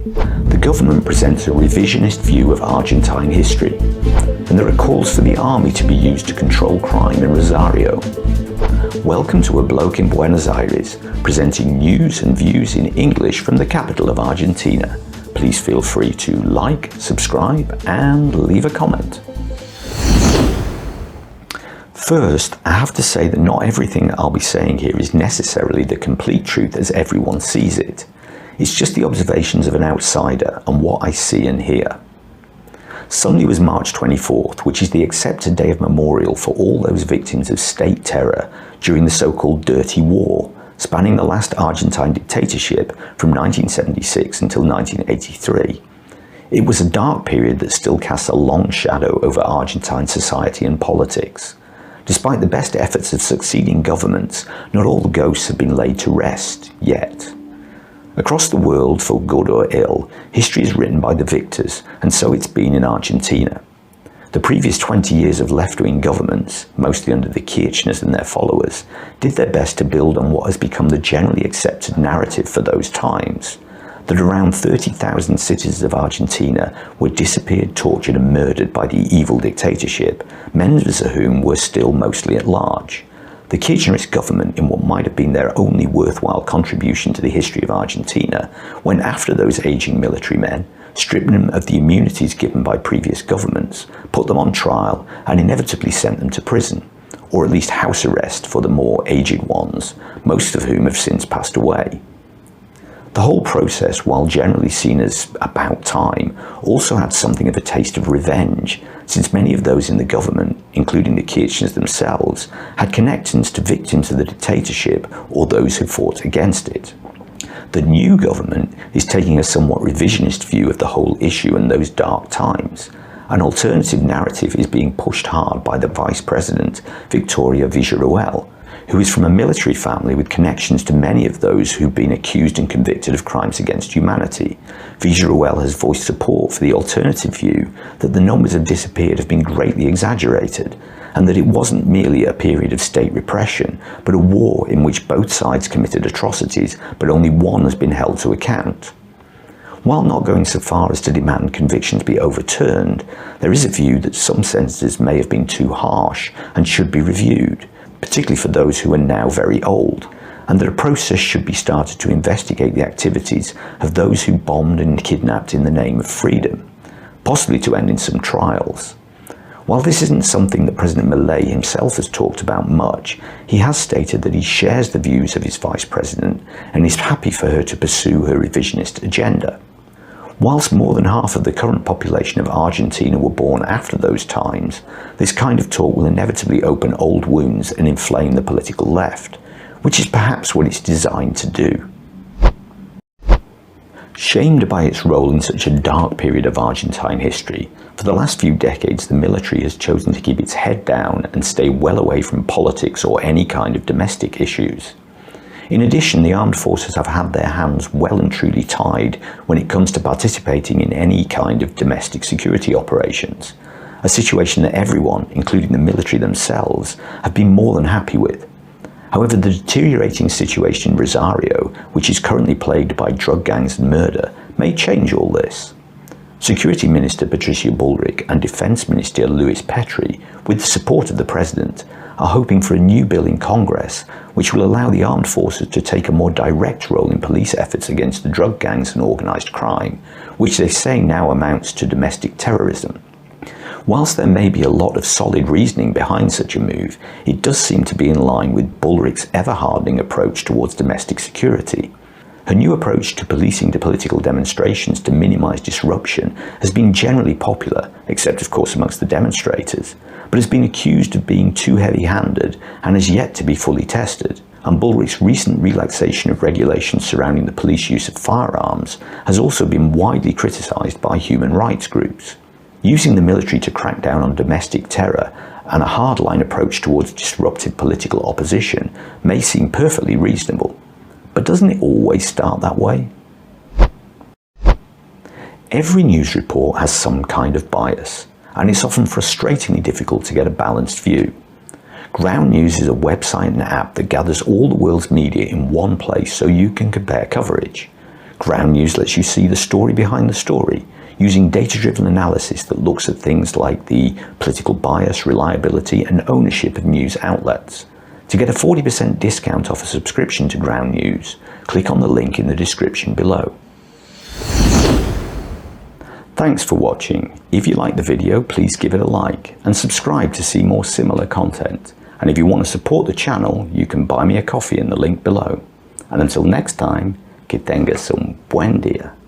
The government presents a revisionist view of Argentine history, and there are calls for the army to be used to control crime in Rosario. Welcome to A Bloke in Buenos Aires, presenting news and views in English from the capital of Argentina. Please feel free to like, subscribe, and leave a comment. First, I have to say that not everything I'll be saying here is necessarily the complete truth as everyone sees it. It's just the observations of an outsider and what I see and hear. Sunday was March 24th, which is the accepted day of memorial for all those victims of state terror during the so-called Dirty War, spanning the last Argentine dictatorship from 1976 until 1983. It was a dark period that still casts a long shadow over Argentine society and politics. Despite the best efforts of succeeding governments, not all the ghosts have been laid to rest yet. Across the world, for good or ill, history is written by the victors, and so it's been in Argentina. The previous 20 years of left-wing governments, mostly under the Kirchners and their followers, did their best to build on what has become the generally accepted narrative for those times, that around 30,000 citizens of Argentina were disappeared, tortured and murdered by the evil dictatorship, members of whom were still mostly at large. The Kirchnerist government, in what might have been their only worthwhile contribution to the history of Argentina, went after those aging military men, stripped them of the immunities given by previous governments, put them on trial, and inevitably sent them to prison, or at least house arrest for the more aged ones, most of whom have since passed away. The whole process, while generally seen as about time, also had something of a taste of revenge, since many of those in the government, including the Kirchners themselves, had connections to victims of the dictatorship or those who fought against it. The new government is taking a somewhat revisionist view of the whole issue in those dark times. An alternative narrative is being pushed hard by the Vice President, Villarruel, who is from a military family with connections to many of those who've been accused and convicted of crimes against humanity. Villarruel has voiced support for the alternative view that the numbers of disappeared have been greatly exaggerated, and that it wasn't merely a period of state repression, but a war in which both sides committed atrocities, but only one has been held to account. While not going so far as to demand convictions be overturned, there is a view that some sentences may have been too harsh and should be reviewed, particularly for those who are now very old, and that a process should be started to investigate the activities of those who bombed and kidnapped in the name of freedom, possibly to end in some trials. While this isn't something that President Milei himself has talked about much, he has stated that he shares the views of his vice president and is happy for her to pursue her revisionist agenda. Whilst more than half of the current population of Argentina were born after those times, this kind of talk will inevitably open old wounds and inflame the political left, which is perhaps what it's designed to do. Shamed by its role in such a dark period of Argentine history, for the last few decades the military has chosen to keep its head down and stay well away from politics or any kind of domestic issues. In addition, the armed forces have had their hands well and truly tied when it comes to participating in any kind of domestic security operations, a situation that everyone, including the military themselves, have been more than happy with. However, the deteriorating situation in Rosario, which is currently plagued by drug gangs and murder, may change all this. Security Minister Patricia Bullrich and Defense Minister Luis Petri, with the support of the President, are hoping for a new bill in Congress which will allow the armed forces to take a more direct role in police efforts against the drug gangs and organised crime, which they say now amounts to domestic terrorism. Whilst there may be a lot of solid reasoning behind such a move, it does seem to be in line with Bullrich's ever-hardening approach towards domestic security. Her new approach to policing the political demonstrations to minimise disruption has been generally popular, except of course amongst the demonstrators, but has been accused of being too heavy-handed and has yet to be fully tested. And Bullrich's recent relaxation of regulations surrounding the police use of firearms has also been widely criticised by human rights groups. Using the military to crack down on domestic terror and a hardline approach towards disruptive political opposition may seem perfectly reasonable. But doesn't it always start that way? Every news report has some kind of bias, and it's often frustratingly difficult to get a balanced view. Ground News is a website and app that gathers all the world's media in one place so you can compare coverage. Ground News lets you see the story behind the story, using data-driven analysis that looks at things like the political bias, reliability, and ownership of news outlets. To get a 40% discount off a subscription to Ground News, click on the link in the description below. Thanks for watching. If you liked the video, please give it a like and subscribe to see more similar content. And if you want to support the channel, you can buy me a coffee in the link below. And until next time, que tengas un buen día.